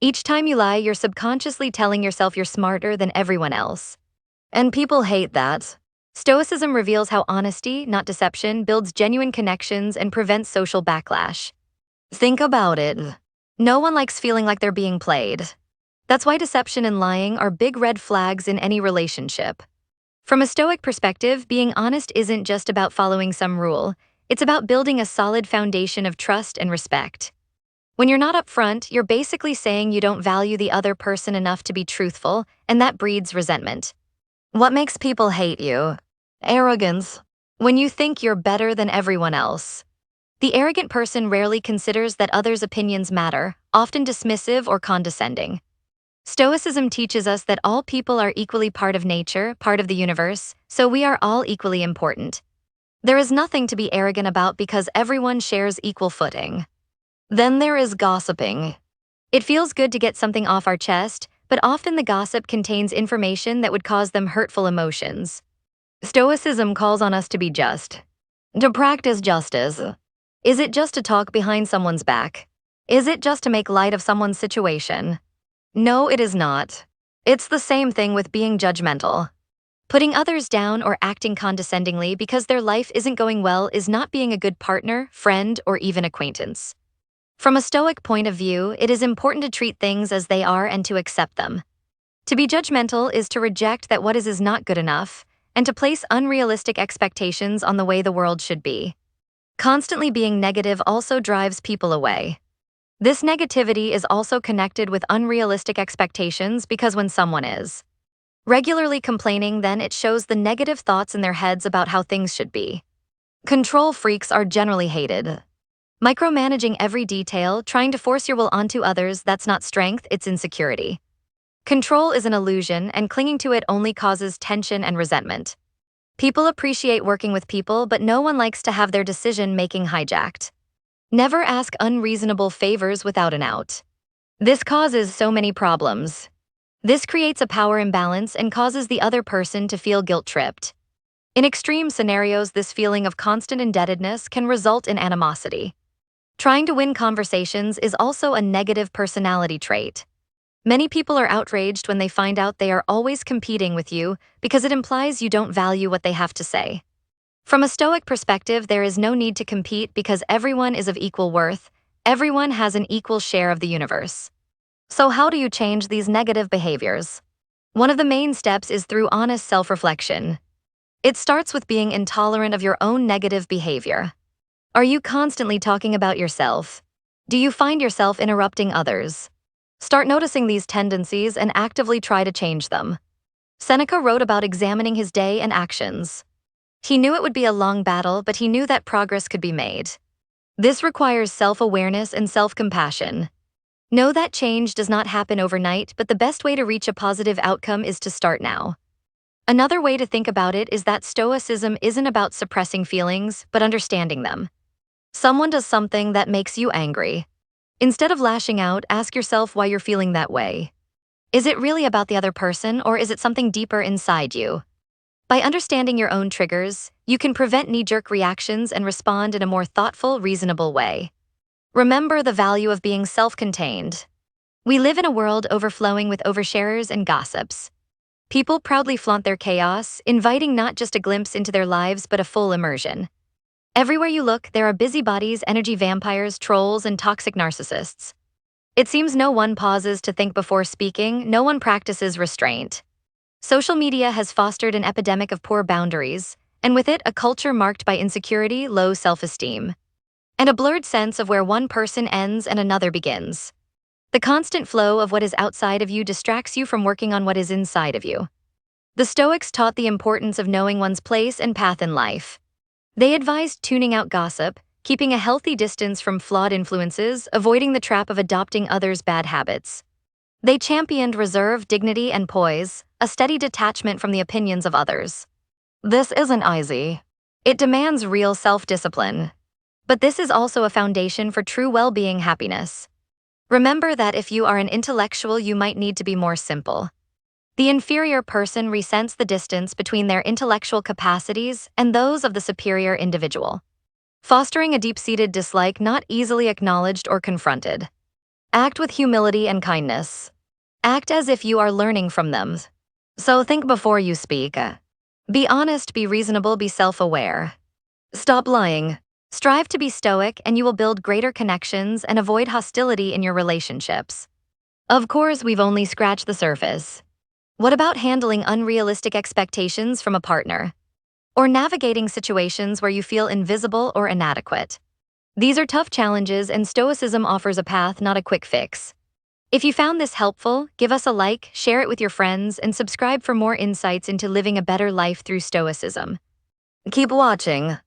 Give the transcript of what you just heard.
Each time you lie, you're subconsciously telling yourself you're smarter than everyone else. And people hate that. Stoicism reveals how honesty, not deception, builds genuine connections and prevents social backlash. Think about it. No one likes feeling like they're being played. That's why deception and lying are big red flags in any relationship. From a Stoic perspective, being honest isn't just about following some rule, it's about building a solid foundation of trust and respect. When you're not upfront, you're basically saying you don't value the other person enough to be truthful, and that breeds resentment. What makes people hate you? Arrogance. When you think you're better than everyone else. The arrogant person rarely considers that others' opinions matter, often dismissive or condescending. Stoicism teaches us that all people are equally part of nature, part of the universe, so we are all equally important. There is nothing to be arrogant about because everyone shares equal footing. Then there is gossiping. It feels good to get something off our chest, but often the gossip contains information that would cause them hurtful emotions. Stoicism calls on us to be just, to practice justice. Is it just to talk behind someone's back? Is it just to make light of someone's situation? No, it is not. It's the same thing with being judgmental. Putting others down or acting condescendingly because their life isn't going well is not being a good partner, friend, or even acquaintance. From a Stoic point of view, it is important to treat things as they are and to accept them. To be judgmental is to reject that what is not good enough, and to place unrealistic expectations on the way the world should be. Constantly being negative also drives people away. This negativity is also connected with unrealistic expectations because when someone is regularly complaining, then it shows the negative thoughts in their heads about how things should be. Control freaks are generally hated. Micromanaging every detail, trying to force your will onto others, that's not strength, it's insecurity. Control is an illusion, and clinging to it only causes tension and resentment. People appreciate working with people, but no one likes to have their decision-making hijacked. Never ask unreasonable favors without an out. This causes so many problems. This creates a power imbalance and causes the other person to feel guilt-tripped. In extreme scenarios, this feeling of constant indebtedness can result in animosity. Trying to win conversations is also a negative personality trait. Many people are outraged when they find out they are always competing with you because it implies you don't value what they have to say. From a Stoic perspective, there is no need to compete because everyone is of equal worth, everyone has an equal share of the universe. So how do you change these negative behaviors? One of the main steps is through honest self-reflection. It starts with being intolerant of your own negative behavior. Are you constantly talking about yourself? Do you find yourself interrupting others? Start noticing these tendencies and actively try to change them. Seneca wrote about examining his day and actions. He knew it would be a long battle, but he knew that progress could be made. This requires self-awareness and self-compassion. Know that change does not happen overnight, but the best way to reach a positive outcome is to start now. Another way to think about it is that Stoicism isn't about suppressing feelings, but understanding them. Someone does something that makes you angry. Instead of lashing out, ask yourself why you're feeling that way. Is it really about the other person, or is it something deeper inside you? By understanding your own triggers, you can prevent knee-jerk reactions and respond in a more thoughtful, reasonable way. Remember the value of being self-contained. We live in a world overflowing with oversharers and gossips. People proudly flaunt their chaos, inviting not just a glimpse into their lives but a full immersion. Everywhere you look, there are busybodies, energy vampires, trolls, and toxic narcissists. It seems no one pauses to think before speaking, no one practices restraint. Social media has fostered an epidemic of poor boundaries, and with it, a culture marked by insecurity, low self-esteem, and a blurred sense of where one person ends and another begins. The constant flow of what is outside of you distracts you from working on what is inside of you. The Stoics taught the importance of knowing one's place and path in life. They advised tuning out gossip, keeping a healthy distance from flawed influences, avoiding the trap of adopting others' bad habits. They championed reserve, dignity, and poise, a steady detachment from the opinions of others. This isn't easy. It demands real self-discipline. But this is also a foundation for true well-being happiness. Remember that if you are an intellectual, you might need to be more simple. The inferior person resents the distance between their intellectual capacities and those of the superior individual, fostering a deep-seated dislike not easily acknowledged or confronted. Act with humility and kindness. Act as if you are learning from them. So think before you speak. Be honest, be reasonable, be self-aware. Stop lying. Strive to be stoic, and you will build greater connections and avoid hostility in your relationships. Of course, we've only scratched the surface. What about handling unrealistic expectations from a partner? Or navigating situations where you feel invisible or inadequate? These are tough challenges, and Stoicism offers a path, not a quick fix. If you found this helpful, give us a like, share it with your friends, and subscribe for more insights into living a better life through Stoicism. Keep watching.